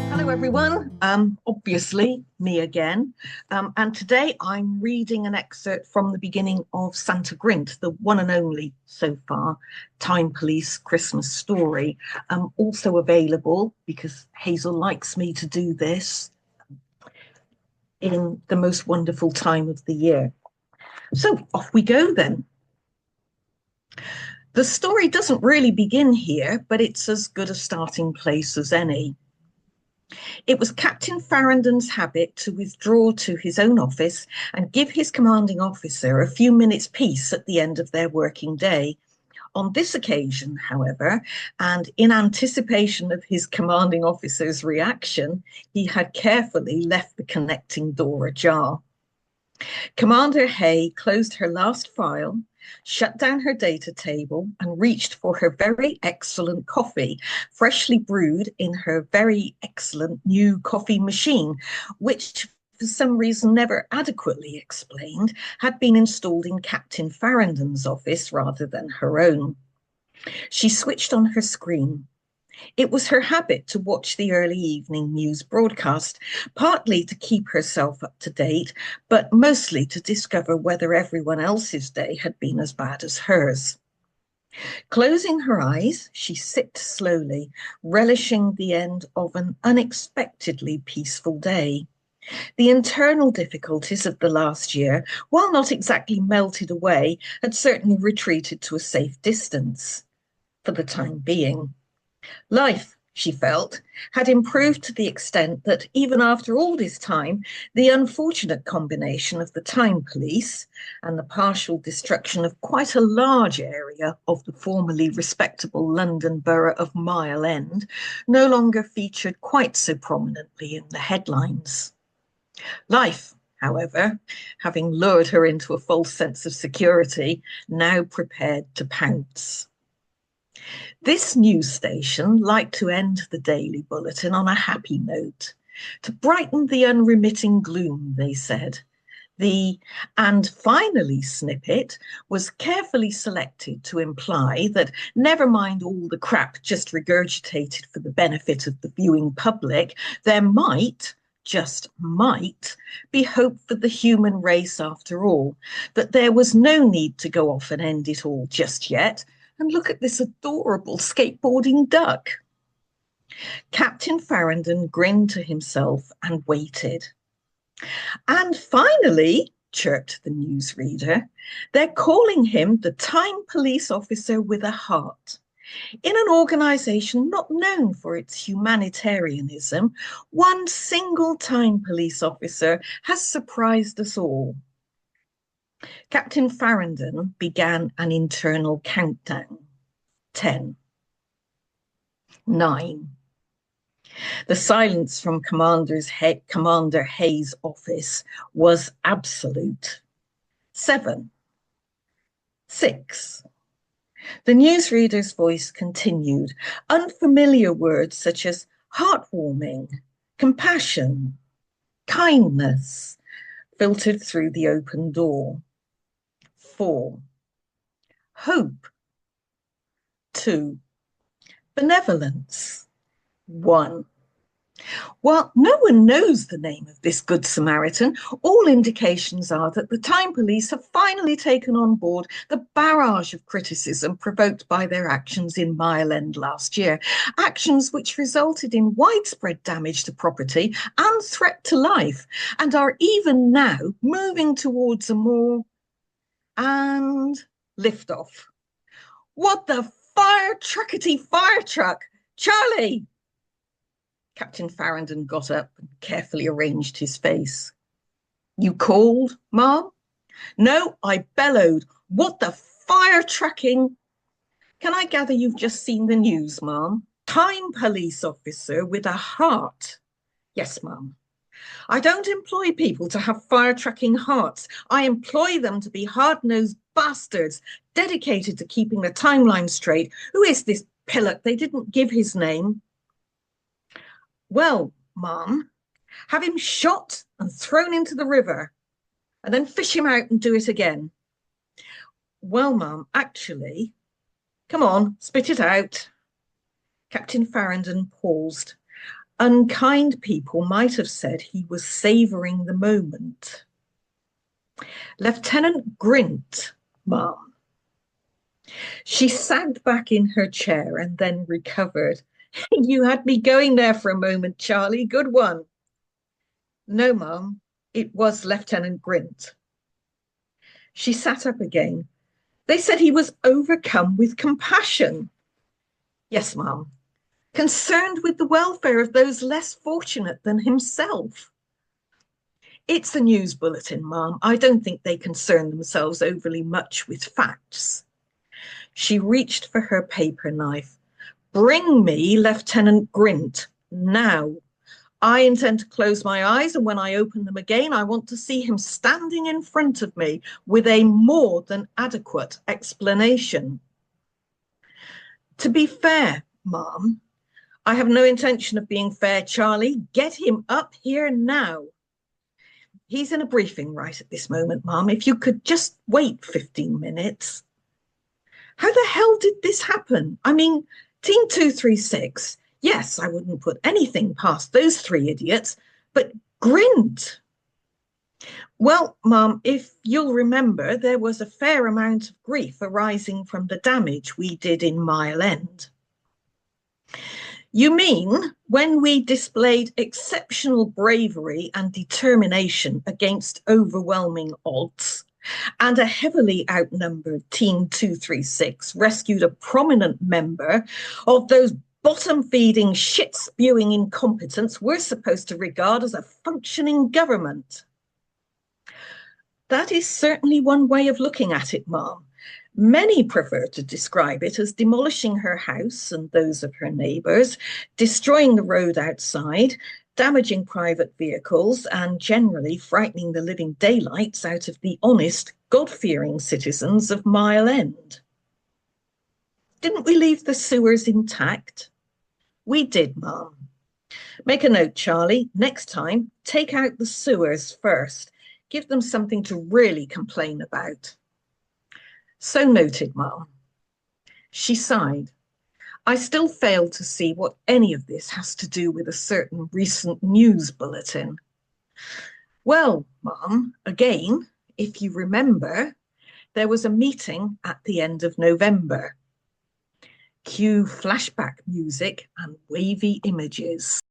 Hello, everyone. Obviously, me again. And today I'm reading an excerpt from the beginning of Santa Grint, the one and only so far Time Police Christmas story. Also available, because Hazel likes me to do this, in the most wonderful time of the year. So off we go then. The story doesn't really begin here, but it's as good a starting place as any. It was Captain Farrington's habit to withdraw to his own office and give his commanding officer a few minutes' peace at the end of their working day. On this occasion, however, and in anticipation of his commanding officer's reaction, he had carefully left the connecting door ajar. Commander Hay closed her last file, shut down her data table, and reached for her very excellent coffee, freshly brewed in her very excellent new coffee machine, which, for some reason never adequately explained, had been installed in Captain Farrington's office rather than her own. She switched on her screen. It was her habit to watch the early evening news broadcast, partly to keep herself up to date, but mostly to discover whether everyone else's day had been as bad as hers. Closing her eyes, she sipped slowly, relishing the end of an unexpectedly peaceful day. The internal difficulties of the last year, while not exactly melted away, had certainly retreated to a safe distance, for the time being. Life, she felt, had improved to the extent that even after all this time, the unfortunate combination of the Time Police and the partial destruction of quite a large area of the formerly respectable London borough of Mile End no longer featured quite so prominently in the headlines. Life, however, having lured her into a false sense of security, now prepared to pounce. This news station liked to end the daily bulletin on a happy note, to brighten the unremitting gloom, they said. The "and finally" snippet was carefully selected to imply that, never mind all the crap just regurgitated for the benefit of the viewing public, there might, just might, be hope for the human race after all, that there was no need to go off and end it all just yet. And look at this adorable skateboarding duck. Captain Farrington grinned to himself and waited. And finally, chirped the newsreader, they're calling him the Time Police Officer with a Heart. In an organisation not known for its humanitarianism, one single Time Police officer has surprised us all. Captain Farrington began an internal countdown. 10. 9. The silence from Commander Hay's office was absolute. 7. 6. The newsreader's voice continued. Unfamiliar words such as heartwarming, compassion, kindness filtered through the open door. 4. Hope. 2. Benevolence. 1. While no one knows the name of this Good Samaritan, all indications are that the Time Police have finally taken on board the barrage of criticism provoked by their actions in Mile End last year, actions which resulted in widespread damage to property and threat to life, and are even now moving towards a more and liftoff. What the fire truck? Charlie! Captain Farrington got up and carefully arranged his face. You called, Ma'am? No, I bellowed. What the fire trucking? Can I gather you've just seen the news, Ma'am? Time Police Officer with a Heart. Yes, Ma'am. I don't employ people to have fire-trucking hearts. I employ them to be hard-nosed bastards, dedicated to keeping the timeline straight. Who is this pillock? They didn't give his name. Well, Ma'am, have him shot and thrown into the river, and then fish him out and do it again. Well, Mum, actually, come on, spit it out. Captain Farrington paused. Unkind people might have said he was savouring the moment. Lieutenant Grint, Mum. She sagged back in her chair and then recovered. You had me going there for a moment, Charlie. Good one. No, Mum, it was Lieutenant Grint. She sat up again. They said he was overcome with compassion. Yes, Mum. Concerned with the welfare of those less fortunate than himself. It's a news bulletin, Mum. I don't think they concern themselves overly much with facts. She reached for her paper knife. Bring me Lieutenant Grint now. I intend to close my eyes, and when I open them again, I want to see him standing in front of me with a more than adequate explanation. To be fair, Mum, I have no intention of being fair, Charlie. Get him up here now. He's in a briefing right at this moment, Mum. If you could just wait 15 minutes. How the hell did this happen? I mean, Team 236, yes, I wouldn't put anything past those three idiots, but Grint. Well, Mum, if you'll remember, there was a fair amount of grief arising from the damage we did in Mile End. You mean when we displayed exceptional bravery and determination against overwhelming odds, and a heavily outnumbered Team 236 rescued a prominent member of those bottom-feeding, shit-spewing incompetents we're supposed to regard as a functioning government? That is certainly one way of looking at it, Mum. Many prefer to describe it as demolishing her house and those of her neighbours, destroying the road outside, damaging private vehicles, and generally frightening the living daylights out of the honest, God-fearing citizens of Mile End. Didn't we leave the sewers intact? We did, Mum. Make a note, Charlie. Next time, take out the sewers first. Give them something to really complain about. So noted, Mum. She sighed. I still fail to see what any of this has to do with a certain recent news bulletin. Well, Mum, again, if you remember, there was a meeting at the end of November. Cue flashback music and wavy images.